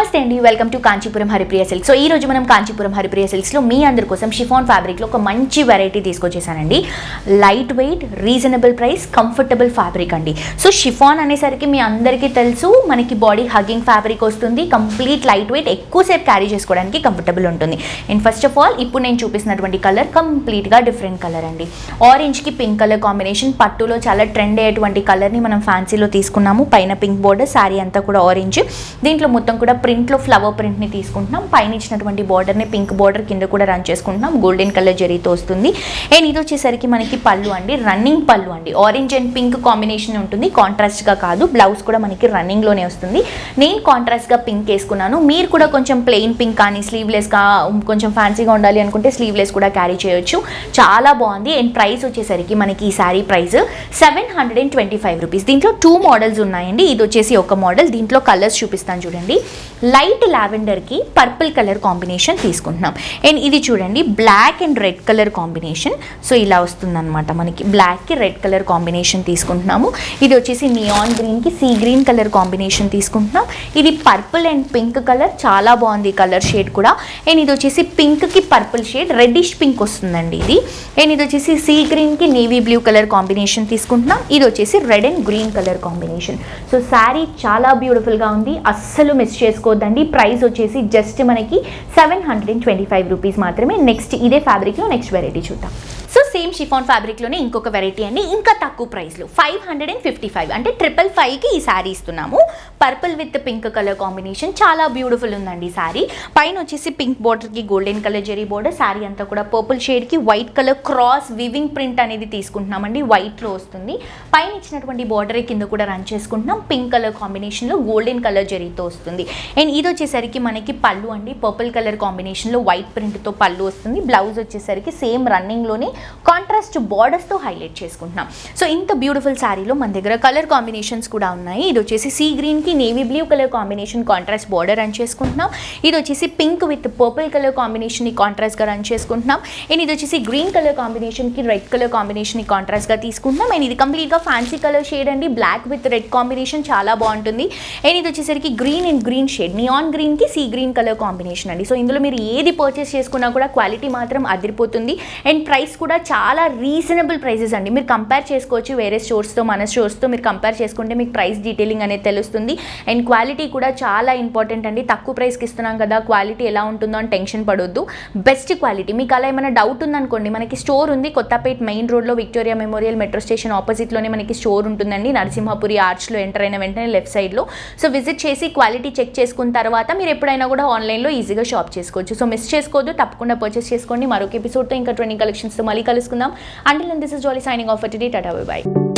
నమస్తే అండి, welcome to Kanchipuram Haripriya silk. So ఈ రోజు మనం కాంచీపురం హరిప్రియ సిల్క్స్లో మీ అందరి కోసం షిఫాన్ ఫ్యాబ్రిక్లో ఒక మంచి వెరైటీ తీసుకొచ్చేసానండి. Light weight, reasonable price, comfortable fabric అండి. సో షిఫాన్ అనేసరికి మీ అందరికీ తెలుసు, మనకి బాడీ హగ్గింగ్ ఫ్యాబ్రిక్ వస్తుంది. కంప్లీట్ లైట్ వెయిట్, ఎక్కువసేపు క్యారీ చేసుకోవడానికి కంఫర్టబుల్ ఉంటుంది. అండ్ ఫస్ట్ ఆఫ్ ఆల్ ఇప్పుడు నేను చూపిస్తున్నటువంటి కలర్ కంప్లీట్గా డిఫరెంట్ కలర్ అండి. ఆరెంజ్కి పింక్ కలర్ కాంబినేషన్. పట్టులో చాలా ట్రెండ్ అయ్యేటువంటి కలర్ని మనం ఫ్యాన్సీలో తీసుకున్నాము. పైన పింక్ బోర్డర్, శారీ అంతా కూడా ఆరెంజ్. దీంట్లో మొత్తం కూడా ప్రింట్లో ఫ్లవర్ ప్రింట్ని తీసుకుంటున్నాం. పైన ఇచ్చినటువంటి బార్డర్ని పింక్ బార్డర్ కింద కూడా రన్ చేసుకుంటున్నాం. గోల్డెన్ కలర్ జరీతో వస్తుంది. అండ్ ఇది వచ్చేసరికి మనకి పళ్ళు అండి, రన్నింగ్ పళ్ళు అండి. ఆరెంజ్ అండ్ పింక్ కాంబినేషన్ ఉంటుంది, కాంట్రాస్ట్గా కాదు. బ్లౌజ్ కూడా మనకి రన్నింగ్లోనే వస్తుంది. నేను కాంట్రాస్ట్గా పింక్ వేసుకున్నాను. మీరు కూడా కొంచెం ప్లెయిన్ పింక్ కానీ స్లీవ్లెస్గా కొంచెం ఫ్యాన్సీగా ఉండాలి అనుకుంటే స్లీవ్లెస్ కూడా క్యారీ చేయొచ్చు. చాలా బాగుంది. అండ్ ప్రైస్ వచ్చేసరికి మనకి ఈ శారీ ప్రైస్ 725 రూపీస్. దీంట్లో 2 మోడల్స్ ఉన్నాయండి. ఇది వచ్చేసి ఒక మోడల్. దీంట్లో కలర్స్ చూపిస్తాను చూడండి. లైట్ లావెండర్కి పర్పుల్ కలర్ కాంబినేషన్ తీసుకుంటున్నాం. అండ్ ఇది చూడండి, black and red colour combination. So ఇలా వస్తుందన్నమాట. మనకి బ్లాక్కి రెడ్ కలర్ కాంబినేషన్ తీసుకుంటున్నాము. ఇది వచ్చేసి నియాన్ గ్రీన్కి సీ గ్రీన్ కలర్ కాంబినేషన్ తీసుకుంటున్నాం. ఇది పర్పుల్ అండ్ పింక్ కలర్, చాలా బాగుంది కలర్ షేడ్ కూడా. అండ్ ఇది వచ్చేసి పింక్కి పర్పుల్ షేడ్, రెడ్డిష్ పింక్ వస్తుందండి ఇది. అండ్ ఇది వచ్చేసి సీ గ్రీన్కి నేవీ బ్లూ కలర్ కాంబినేషన్ తీసుకుంటున్నాం. ఇది వచ్చేసి red and green colour combination. So sari చాలా బ్యూటిఫుల్గా ఉంది, అస్సలు మిస్ చేసుకోవద్దండి. ప్రైస్ వచ్చేసి జస్ట్ మనకి 725 రూపీస్ మాత్రమే. నెక్స్ట్ ఇదే ఫ్యాబ్రిక్లో నెక్స్ట్ వెరైటీ చూద్దాం. సో సేమ్ షిఫాన్ ఫ్యాబ్రిక్లోనే ఇంకొక వెరైటీ అండి, ఇంకా తక్కువ ప్రైస్లో 555 అంటే 555కి ఈ శారీ ఇస్తున్నాము. Purple with pink colour combination, చాలా బ్యూటిఫుల్ ఉందండి శారీ. పైన వచ్చేసి పింక్ బార్డర్కి golden colour zari border. Sari అంతా కూడా పర్పుల్ షేడ్కి white colour cross weaving print అనేది తీసుకుంటున్నామండి. వైట్లో వస్తుంది. పైన ఇచ్చినటువంటి బార్డర్ కింద కూడా రన్ చేసుకుంటున్నాం. పింక్ కలర్ కాంబినేషన్లో గోల్డెన్ కలర్ జరీతో వస్తుంది. అండ్ ఇది వచ్చేసరికి మనకి పళ్ళు అండి, పర్పుల్ కలర్ కాంబినేషన్లో వైట్ ప్రింట్తో పళ్ళు వస్తుంది. బ్లౌజ్ వచ్చేసరికి సేమ్ రన్నింగ్లోనే కాంట్రాస్ట్ బార్డర్స్తో హైలైట్ చేసుకుంటున్నాం. సో ఇంత బ్యూటిఫుల్ శారీలో మన దగ్గర కలర్ కాంబినేషన్స్ కూడా ఉన్నాయి. ఇది వచ్చేసి సీ గ్రీన్కి navy blue colour combination contrast border run చేసుకుంటున్నాం. ఇది వచ్చేసి పింక్ విత్ పర్పుల్ కలర్ కాంబినేషన్ని కాంట్రాస్ట్గా రన్ చేసుకుంటున్నాం. అండ్ ఇది వచ్చేసి గ్రీన్ కలర్ కాంబినేషన్కి రెడ్ కలర్ కాంబినేషన్ని కాంట్రాస్ట్గా తీసుకుంటున్నాం. అండ్ ఇది కంప్లీట్గా ఫ్యాన్సీ కలర్ షేడ్ అండి, బ్లాక్ విత్ రెడ్ కాంబినేషన్, చాలా బాగుంటుంది. అండ్ ఇది వచ్చేసరికి green and green shade, neon గ్రీన్కి సీ గ్రీన్ కలర్ కాంబినేషన్ అండి. సో ఇందులో మీరు ఏది పర్చేస్ చేసుకున్నా కూడా క్వాలిటీ మాత్రం అదిరిపోతుంది. అండ్ ప్రైస్ కూడా చాలా రీజనబుల్ ప్రైజెస్ అండి. మీరు కంపేర్ చేసుకోవచ్చు వేరే స్టోర్స్తో, మన స్టోర్స్తో మీరు కంపేర్ చేసుకుంటే మీకు ప్రైస్ డీటెయిలింగ్ అనేది తెలుస్తుంది. అండ్ క్వాలిటీ కూడా చాలా ఇంపార్టెంట్ అండి. తక్కువ ప్రైస్కి ఇస్తున్నాం కదా, క్వాలిటీ ఎలా ఉంటుందో అని టెన్షన్ పడొద్దు. Best quality. మీకు అలా ఏమైనా డౌట్ ఉందనుకోండి, మనకి స్టోర్ ఉంది కొత్తపేట్ మెయిన్ రోడ్లో, విక్టోరియా మెమోరియల్ మెట్రో స్టేషన్ ఆపోజిట్లోనే మనకి స్టోర్ ఉంటుందండి. నరసింహపురి ఆర్చ్లో ఎంటర్ అయిన వెంటనే లెఫ్ట్ సైడ్లో. సో విజిట్ చేసి క్వాలిటీ చెక్ చేసుకున్న తర్వాత మీరు ఎప్పుడైనా కూడా ఆన్లైన్లో ఈజీగా షాప్ చేసుకోవచ్చు. సో మిస్ చేసుకోవద్దు, తప్పకుండా పర్చేస్ చేసుకోండి. మరొక ఎపిసోడ్తో ఇంకా 20 కలెక్షన్స్తో మళ్ళీ కలుసుకుందాం. Until then, this is Jolly signing off for today. Tata, bye bye.